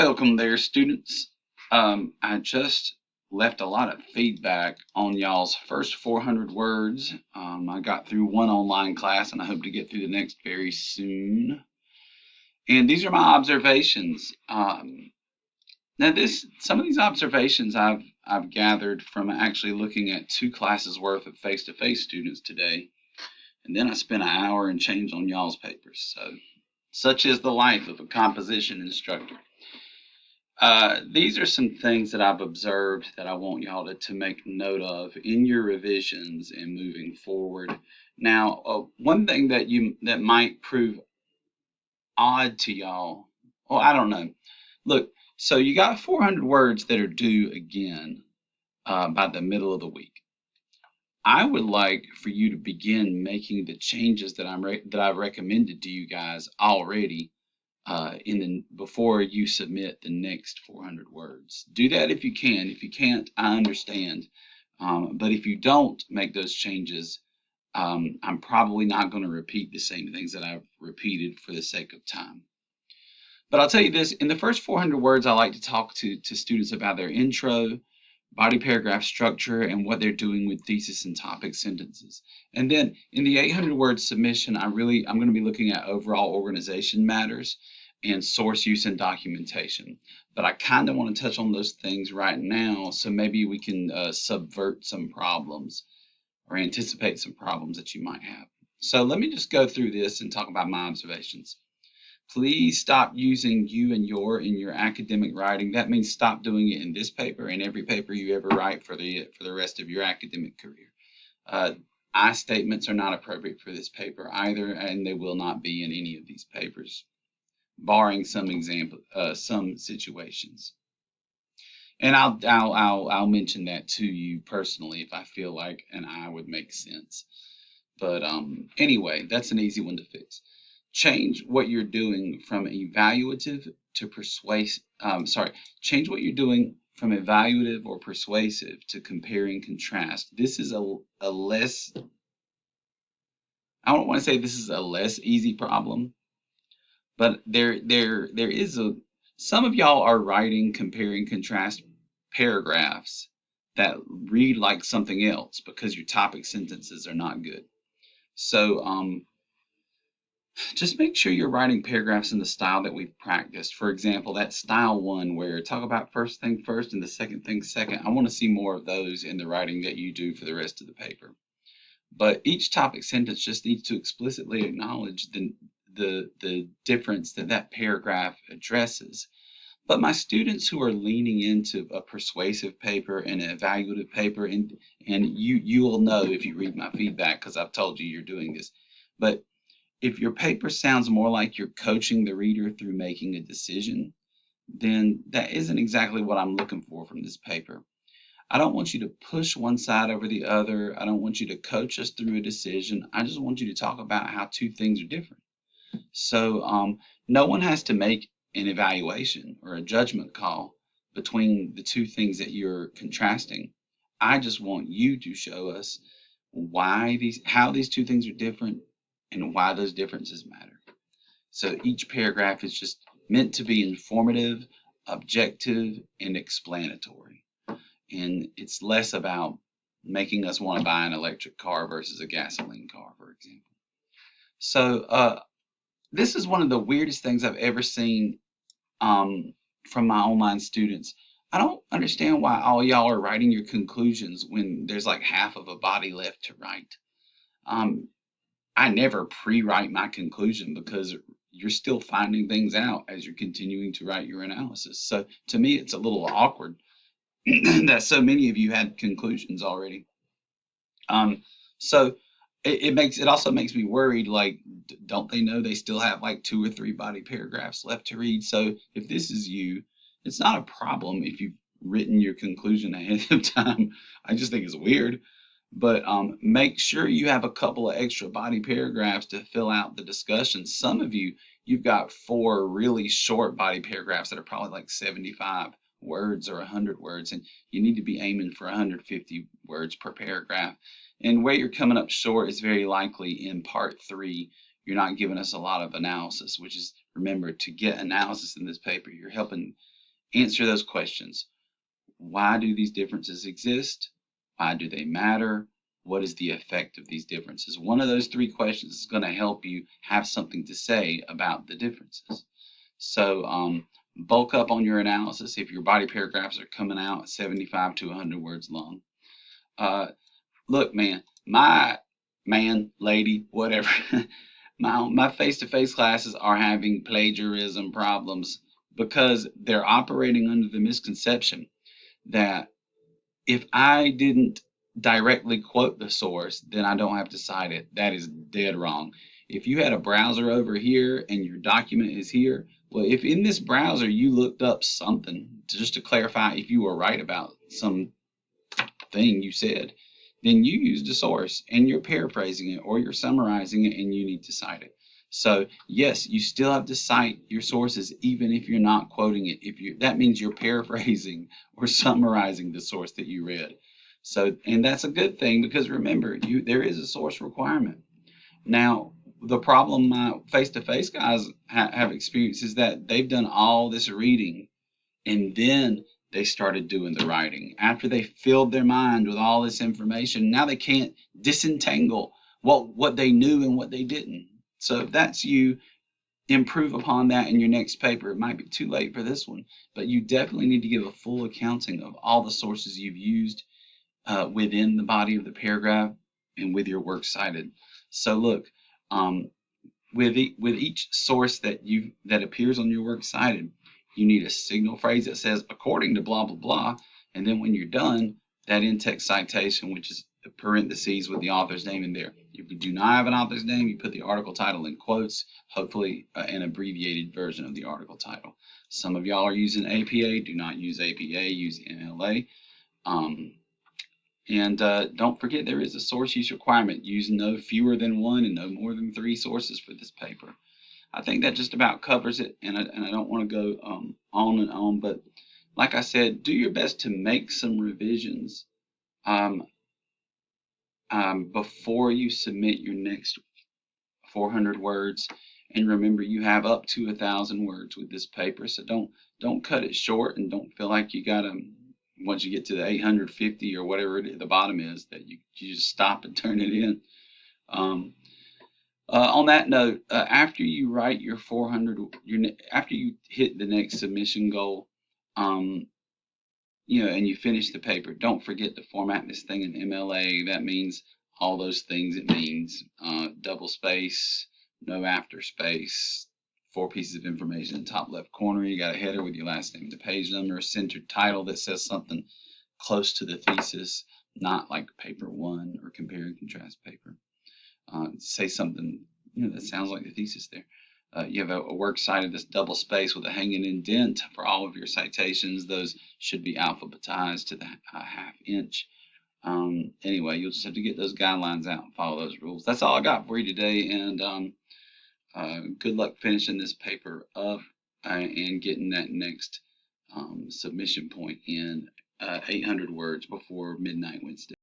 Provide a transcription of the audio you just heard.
Welcome there, students. I just left a lot of feedback on y'all's first 400 words. I got through one online class and I hope to get through the next very soon. And these are my observations. Now, some of these observations I've gathered from actually looking at 2 classes worth of face-to-face students today, and then I spent an hour and change on y'all's papers. So, such is the life of a composition instructor. These are some things that I've observed that I want y'all to make note of in your revisions and moving forward. Now, one thing that might prove odd to y'all, well, I don't know. Look, so you got 400 words that are due again by the middle of the week. I would like for you to begin making the changes that I've recommended to you guys already before you submit the next 400 words. Do that if you can. If you can't, I understand. But if you don't make those changes, I'm probably not going to repeat the same things that I've repeated for the sake of time. But I'll tell you this, in the first 400 words, I like to talk to students about their intro, body paragraph structure, and what they're doing with thesis and topic sentences. And then in the 800 word submission, I'm going to be looking at overall organization matters and source use and documentation. But I kind of want to touch on those things right now, so maybe we can subvert some problems or anticipate some problems that you might have. So let me just go through this and talk about my observations. Please stop using you and your in your academic writing. That means stop doing it in this paper and every paper you ever write for the rest of your academic career. I statements are not appropriate for this paper either, and they will not be in any of these papers, barring some situations. And I'll mention that to you personally if I feel like an I would make sense. But anyway, that's an easy one to fix. Change what you're doing from evaluative to persuasive. Change what you're doing from evaluative or persuasive to compare and contrast. This is a less, I don't want to say this is a less easy problem, but there is some of y'all are writing compare and contrast paragraphs that read like something else because your topic sentences are not good. So just make sure you're writing paragraphs in the style that we've practiced. For example, that style one where talk about first thing first and the second thing second. I want to see more of those in the writing that you do for the rest of the paper. But each topic sentence just needs to explicitly acknowledge the difference that paragraph addresses. But my students who are leaning into a persuasive paper and an evaluative paper, and you will know if you read my feedback because I've told you you're doing this, but if your paper sounds more like you're coaching the reader through making a decision, then that isn't exactly what I'm looking for from this paper. I don't want you to push one side over the other. I don't want you to coach us through a decision. I just want you to talk about how two things are different. So no one has to make an evaluation or a judgment call between the two things that you're contrasting. I just want you to show us how these two things are different and why those differences matter. So each paragraph is just meant to be informative, objective, and explanatory. And it's less about making us want to buy an electric car versus a gasoline car, for example. So this is one of the weirdest things I've ever seen from my online students. I don't understand why all y'all are writing your conclusions when there's like half of a body left to write. I never pre-write my conclusion because you're still finding things out as you're continuing to write your analysis. So to me, it's a little awkward that so many of you had conclusions already. So it also makes me worried, like, don't they know they still have like 2 or 3 body paragraphs left to read? So if this is you, it's not a problem if you've written your conclusion ahead of time. I just think it's weird. But make sure you have a couple of extra body paragraphs to fill out the discussion. Some of you've got 4 really short body paragraphs that are probably like 75 words or 100 words, and you need to be aiming for 150 words per paragraph. And where you're coming up short is very likely in part 3. You're not giving us a lot of analysis, which is, remember, to get analysis in this paper, you're helping answer those questions. Why do these differences exist? Why do they matter? What is the effect of these differences? One of those three questions is going to help you have something to say about the differences. So bulk up on your analysis if your body paragraphs are coming out 75 to 100 words long. Look, lady, whatever. My face-to-face classes are having plagiarism problems because they're operating under the misconception that if I didn't directly quote the source, then I don't have to cite it. That is dead wrong. If you had a browser over here and your document is here, well, if in this browser you looked up something just to clarify if you were right about some thing you said, then you used a source and you're paraphrasing it or you're summarizing it and you need to cite it. So yes, you still have to cite your sources even if you're not quoting it. That means you're paraphrasing or summarizing the source that you read. So, and that's a good thing because remember, there is a source requirement. Now, the problem my face-to-face guys have experienced is that they've done all this reading and then they started doing the writing. After they filled their mind with all this information, now they can't disentangle what they knew and what they didn't. So if that's you, improve upon that in your next paper. It might be too late for this one, but you definitely need to give a full accounting of all the sources you've used within the body of the paragraph and with your works cited. So look, with each source that appears on your works cited, you need a signal phrase that says according to blah blah blah, and then when you're done, that in-text citation, which is parentheses with the author's name in there. If you do not have an author's name, you put the article title in quotes, hopefully an abbreviated version of the article title. Some of y'all are using APA. Do not use APA. Use MLA. And don't forget there is a source use requirement. Use no fewer than one and no more than 3 sources for this paper. I think that just about covers it, and I don't want to go on and on, but like I said, do your best to make some revisions before you submit your next 400 words. And remember, you have up to 1,000 words with this paper, so don't cut it short, and don't feel like you gotta, once you get to the 850 or whatever the bottom is, that you just stop and turn it in. On that note, after you write your 400, after you hit the next submission goal, and you finish the paper, don't forget to format this thing in MLA. That means all those things it means: double space, no after space, 4 pieces of information in the top left corner. You got a header with your last name, the page number, a centered title that says something close to the thesis, not like paper 1 or compare and contrast paper. Say something that sounds like the thesis there. You have a works cited that's double space with a hanging indent for all of your citations. Those should be alphabetized to the ½ inch. Anyway, you'll just have to get those guidelines out and follow those rules. That's all I got for you today, and good luck finishing this paper up and getting that next submission point in 800 words before midnight Wednesday.